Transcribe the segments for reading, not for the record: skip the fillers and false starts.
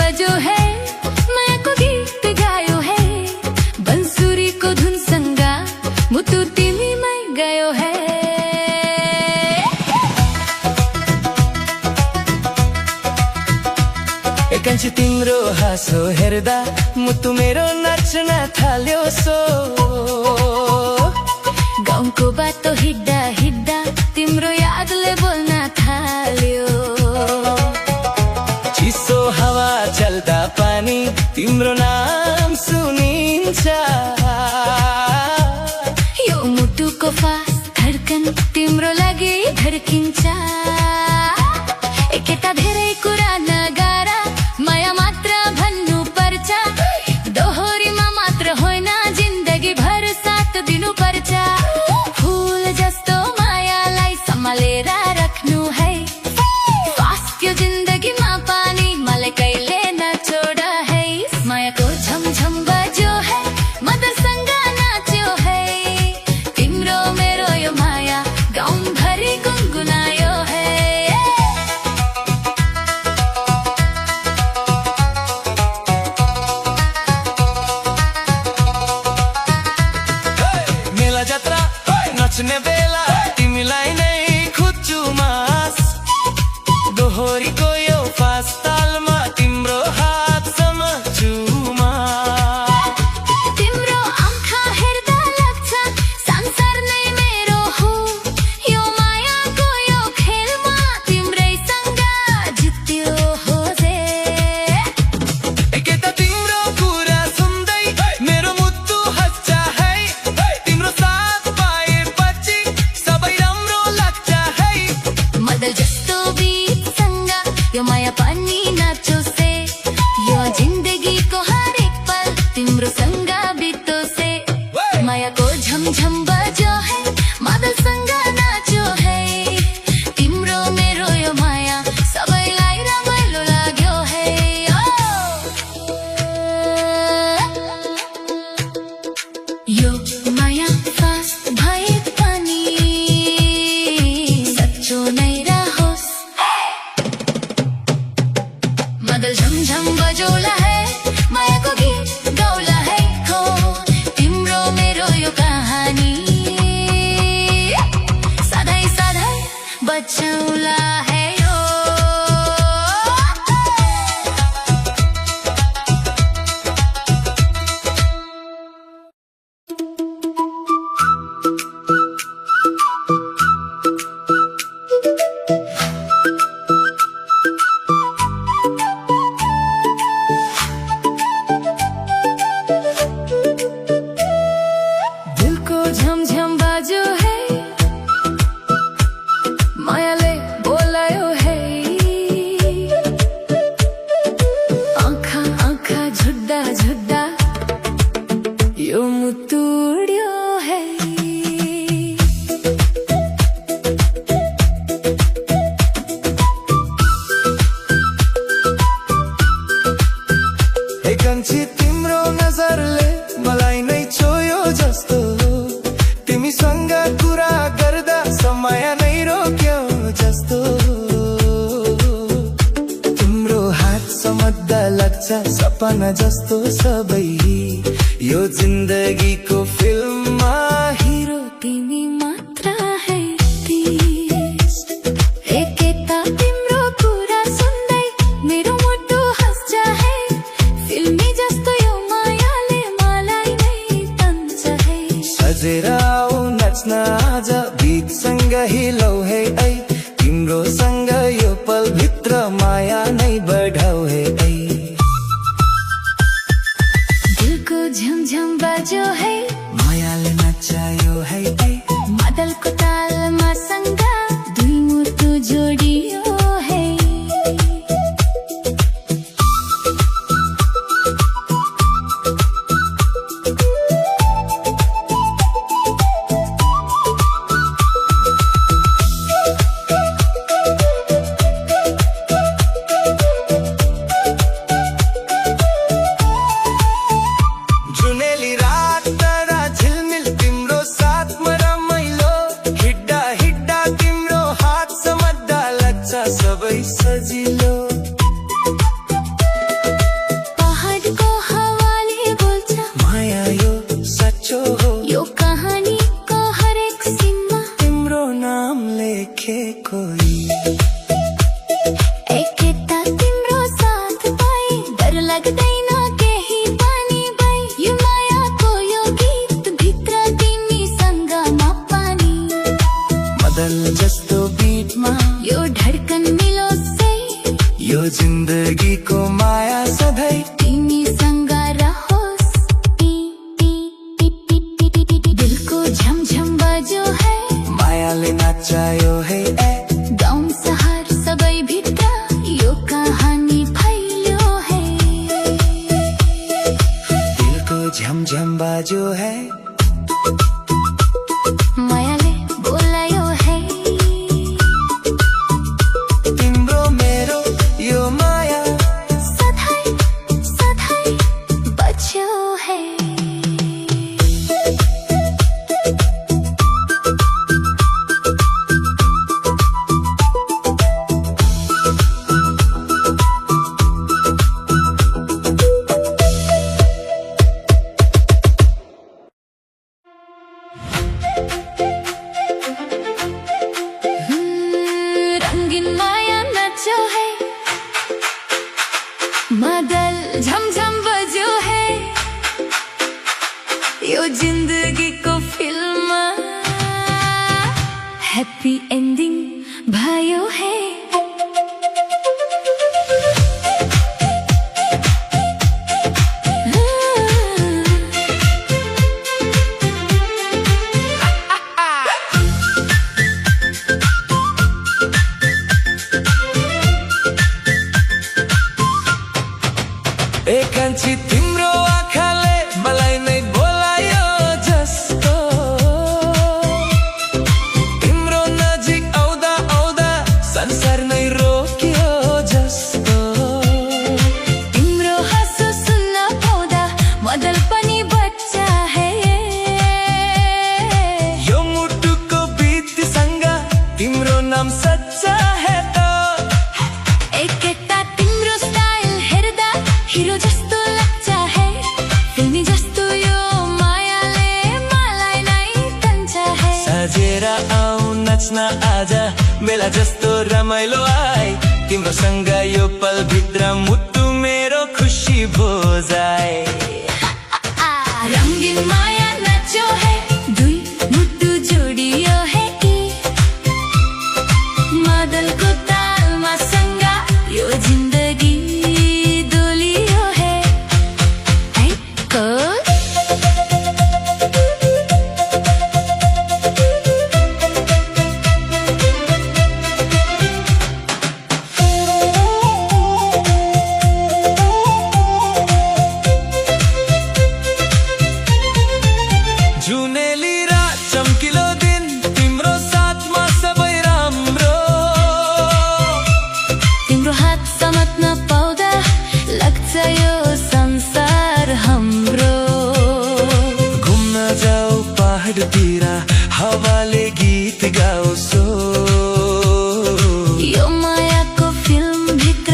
बजो है, मायाको गीत गायो है, बंसुरीको धुन सँगा मुटु तिमीमै गयो है। एकांशी तिम्रो हाँसो हेर्दा मुटु मेरो नाच्न थाल्यो सो। गाउँको बाटो हिड्दा हिड्दा तिम्रो यादले बोल्न थाल्यो। चिसो हावा चल्दा पानी तिम्रो नाम सुनिन्छ। यो मुटुको फास धड्कन तिम्रो लागि धड्किन्छ। एकेता धेरै कुरा नगारा, माया मात्र भन्नु पर्छ। दोहोरीमा मात्र होइन, जिन्दगी भर साथ दिनु पर्छ। फूल जस्तो मायालाई सम्हालेर राख्नु है। स्वास्थ्य जिन्दगीमा पानी मलाई कहिले नछोड है। मायाको झमझम बज्यो है, मदरसँग नाच्यो है। तिम्रो मेरो यो माया गाउँभरि गुनगुनायो है। मेला जात्रा नाच्ने बेला तिमीलाई नै खोज्छु मास। दोहोरीको यो फास तालमा तिम्रो हात समात्छु म। तिम्रो आँखा हेर्दा लाग्छ संसार नै मेरो हो। यो मायाको यो खेलमा तिम्रैसँग जित्यो हो जे। एकेता तिम्रो कुरा सुन्दै मेरो मुटु हस्छ है। तिम्रो साथ पाएपछि सबै राम्रो लाग्छ है। मदल जस्तो बीतसँग यो माया पनि नाच्यो से। यो जिन्दगीको हरेक पल तिम्रो सँग बित्यो से। मायाको झमझम बज्यो है, मदलसँग नाच्यो है। तिम्रो मेरो यो माया सबैलाई रमाइलो लाग्यो है। यो माया फास भए पनि सच्चो नै रहोस्। मदल झमझम बजौला है, मायाको गीत गाउला है। हो तिम्रो मेरो यो कहानी सधैँ सधैँ बचौला है यो। दिलको झमझम बाजो है, मायाले बोलायो है। आँखा आँखा झुट्दा झुट्दा यो मुटु उड्यो है। एकांशी तिम्रो नजरले मलाई नै छोयो जस्तो। तिमीसँग कुरा गर्दा समय नै रोक्यो जस्तो। तिम्रो हात समात्दा लाग्छ सपना जस्तो सबै। यो जिन्दगीको फिल्ममा हिरो तिमी मात्र है प्लिज। एकेता तिम्रो कुरा सुन्दै मेरो मुटु हस्छ है। फिल्मी जस्तो यो मायाले मलाई नै तन्छ है। सजेर आऊ नाच्न आज गीतसँग हिलौ है ऐ। तिम्रो सँग यो पल भित्र माया नै बढाउ है ऐ। दिलको झमझम बज्यो है, मायाले नचायो है ऐ। मदलको तालमा सँग दुई मुटु जोडियो है। जुनेली रात तारा झिलमिल तिम्रो साथमा लाग्दैन केही पनि भई यो मायाको यो गीत भित्र तिमीसँगमा पानी मदन जस्तो बीटमा यो धड्कन मिलोस् यो जिन्दगीको माया सधैँ तिमीसँग रहोस् दिलको झमझम बज्यो है मायाले नाचायो है गाउँ सहर सबै भित्र यो कहानी फैल्यो है दिलको झमझम बाजो है मायाले बोलायो है तिम्रो मेरो यो माया सधैँ सधैँ बच्यो है रंगीन माया नच्यो है मदल झमझम बज्यो है यो जिन्दगीको फिल्म हैप्पी एन्डिङ भयो है एकान्छी तिम्रो आँखाले मलाई नै बोलायो जस्तो तिम्रो नजिक आउँदा आउँदा संसार नै रोकियो जस्तो तिम्रो हाँसो सुन्न पाउँदा मदल पनि बच्चा है यो मुटुको बित्तीसँग तिम्रो नाम सच्चा है त एकता तिम्रो स्टाइल हेर्दा हिरो जस्तो लाग्छ है फिल्मी जस्तो यो मायाले मलाई नै तन्छ है सजेर आऊ नाच्न आजा बेला जस्तो रमाइलो आइ तिम्रो सँग यो पल भित्र मुटु मेरो खुसी भो जाए रंगीन माया नाच्यो है दुई मुटु जोडियो है मदलको तालमा सँग यो जिन्दगी डोलियो है जुनेली रात चम्किलो दिन तिम्रो साथमा सबै राम्रो तिम्रो हात समात्न पाउँदा लाग्छ यो संसार हाम्रो घुम्न जाऊ पहाडतिर हावाले गीत गाउँछौ यो मायाको फिल्म भित्र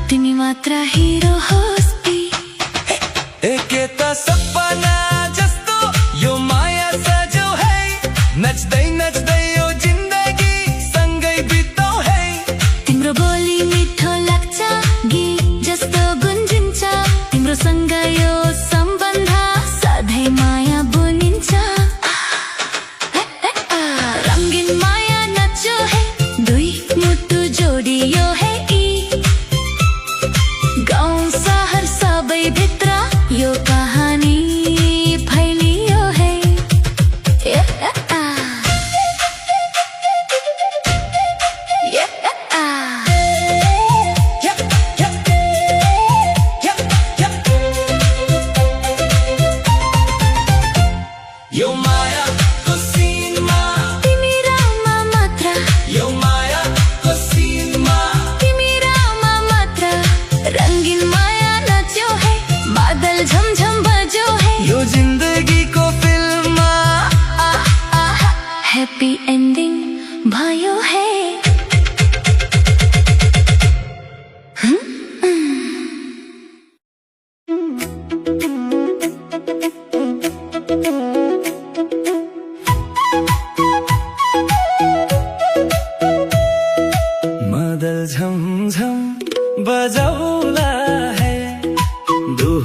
तिमी मात्र हिरो होस् एकेता सपना जस्तो यो माया सजो है नच्दै नच्दै यो जिन्दगी सँगै बिताउ है तिम्रो बोली मिठो लाग्छ गीत जस्तो गुन्जिन्छ तिम्रो सँग यो सम्बन्ध सधैँ माया बुनिन्छ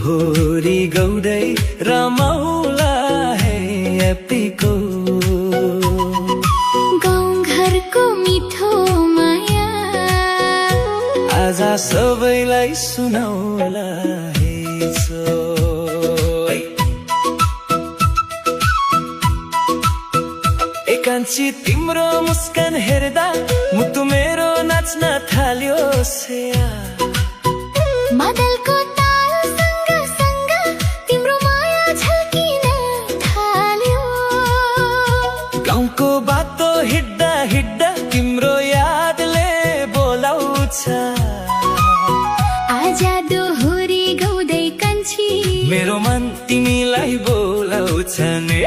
दोहोरी गाउँदै रमाउला है एप्पीको गाउँ घरको मिठो माया आज सबैलाई सुनाउला है एकान्छी तिम्रो मुस्कान हेर्दा मुटु मेरो नाच्न थाल्यो सेया मादलको ताल सँग सँग तिम्रो माया झल्किन थाल्यो गाउँको बाटो हिड्दा हिड्दा तिम्रो यादले बोलाउँछ आजा दोहोरी गाउँदै कान्छी मेरो मन तिमीलाई बोलाउँछ नि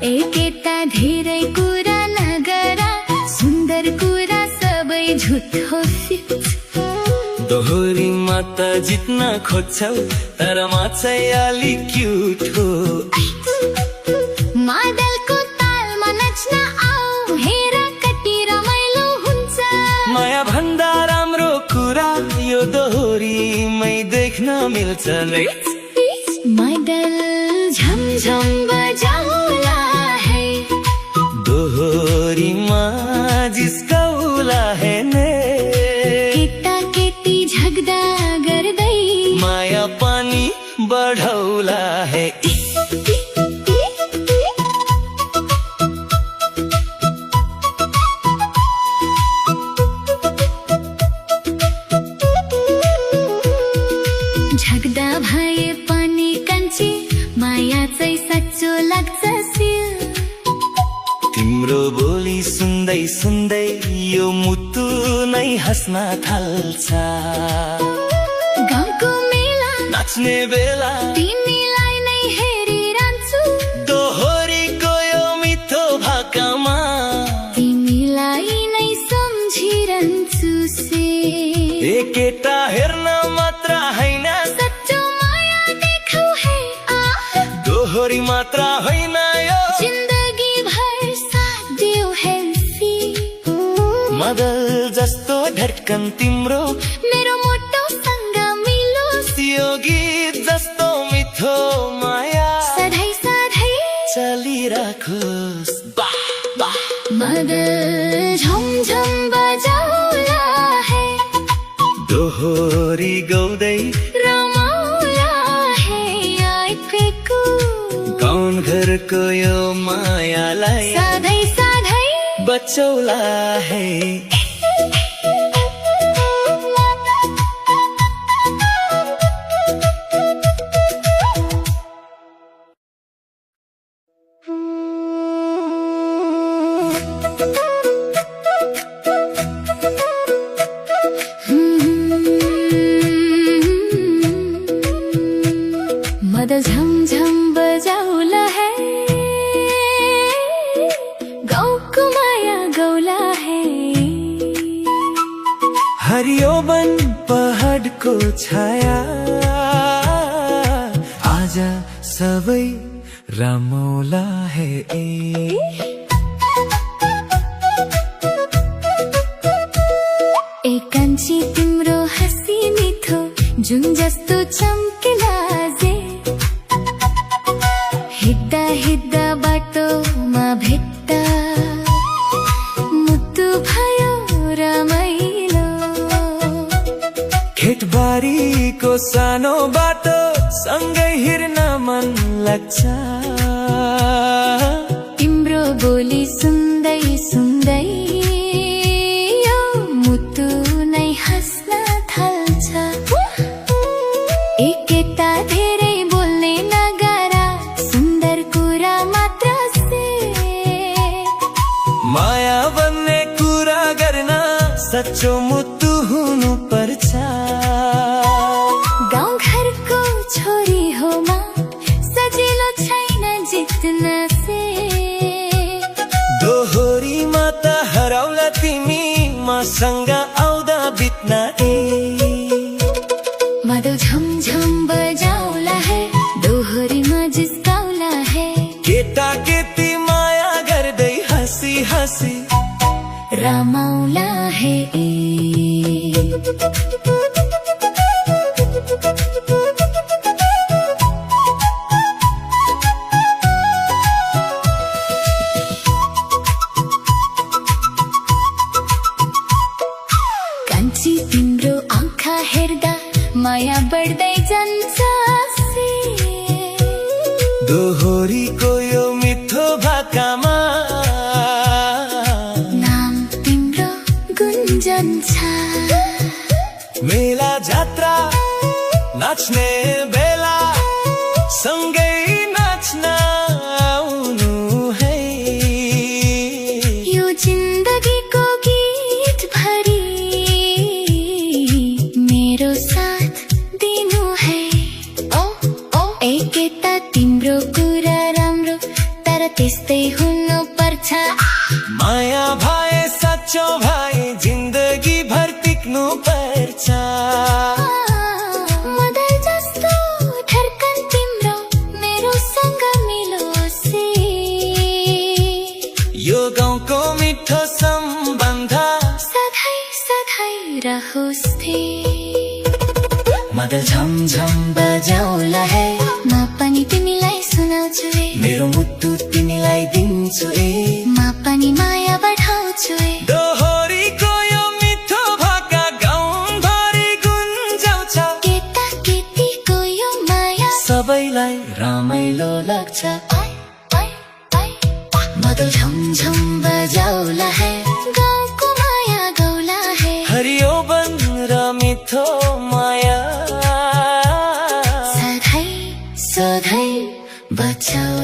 एकेता धेरै कुरा नगरा सुन्दर कुरा सबै झुठो दोहोरीमा त जित्न खोज्छौ तर म चाहिँ अलिक क्युट हो मादलको तालमा नाच्न आऊ हेर कति रमाइलो हुन्छ माया भन्दा राम्रो कुरा यो दोहोरीमै देख्न मिल्छ नै मादल झमझम बजाउला है दोहोरीमा जिस्काउला है ने केटा केटी झगडा गर्दै माया पानी बढाउला है झगडा भए पनि कान्छी माया चाहिँ साँचो लाग्छ सिल तिम्रो बोली सुन्दै सुन्दै यो मुटु नै हाँस्न थाल्छ गाउँको मेला नाच्ने बेला तिमीलाई नै हेरिरहन्छु दोहोरीको यो मिठो भाकामा तिमीलाई नै सम्झिरहन्छु से एकेटा हेर्न मात्र होइन सच्चो माया देखौ है दोहोरी मात्र होइन यो जिन्दगी भर साथ दियो है मदल जस्तो धड्कन तिम्रो मेरो मोटोसँग मिलोस् यो गीत जस्तो मिठो माया सधैँ सधैँ चलिराखोस् मदल झमझम बजाउला है दोहोरी गाउँदै रमाउला है आइफेको गाउँ घरको यो मायालाई सधैँ सधैँ बचौला है मदल झमझम बजाउला है गाउँको माया गौला है हरियो वन पहाडको छाया आज सबै रमाउला है एकान्छी तिम्रो हाँसी मिठो जुन जस्तो चम्किला जे हिड्दा हिड्दा बाटोमा भेट्दा मुटु भयो रमाइलो खेतबारीको सानो बाटो सँगै हिँड्न मन लाग्छ तिम्रो बोली सुन्दै सुन्दै यो मुटु नै हाँस्न थाल्छ एकेटा धेरै बोल्ने नगरा सुन्दर कुरा मात्र से माया भन्ने कुरा गर्न सच्चो मुटु हुनु पर्छ गाउँ घरको छोरी हो म सजिलो छैन जित्न से दोहोरीमा त हराउला तिमी मसँग आउँदा बित्न मदल झमझम बजाउला है दोहोरीमा जिस्काउला है केटा केटी माया गर्दै हाँसी हाँसी रमाउला है बढ्दै जान्छ से। दोहोरीको यो मिठो भाकामा नाम तिम्रो गुन्जन्छ। मेला जात्रा नाच्ने बेला सँगै नाच्न आउनु है। यो जिन्दगीको गीत भरि मेरो साथ दिनु है। ओ ओ एकेता तिम्रो कुरा राम्रो तर त्यस्तै हुनु पर्छ। माया भए साँचो भए जिन्दगी भर टिक्नु पर्छ। मदर जस्तो धड्कन तिम्रो मेरो सँग मिलोसे। यो गाउँको मिठो सम्बन्ध सधैँ सधैँ रहोस् थे। मदल झम झम बजाउला है, म पनि तिमीलाई सुनाउँछु ए। मेरो मुटु तिमीलाई दिन्छु ए। म पनि माया बढाउँछु ए। दोहोरीको यो मिठो भाका गाउँभरि गुन्जाउँछ। केटा केटीको यो माया सबैलाई रमाइलो लाग्छ। मदल झम झम बजाउला है, गाउँको माया गौला है। हरियो बन र मिठो माया सधैँ सधैँ बचाउ।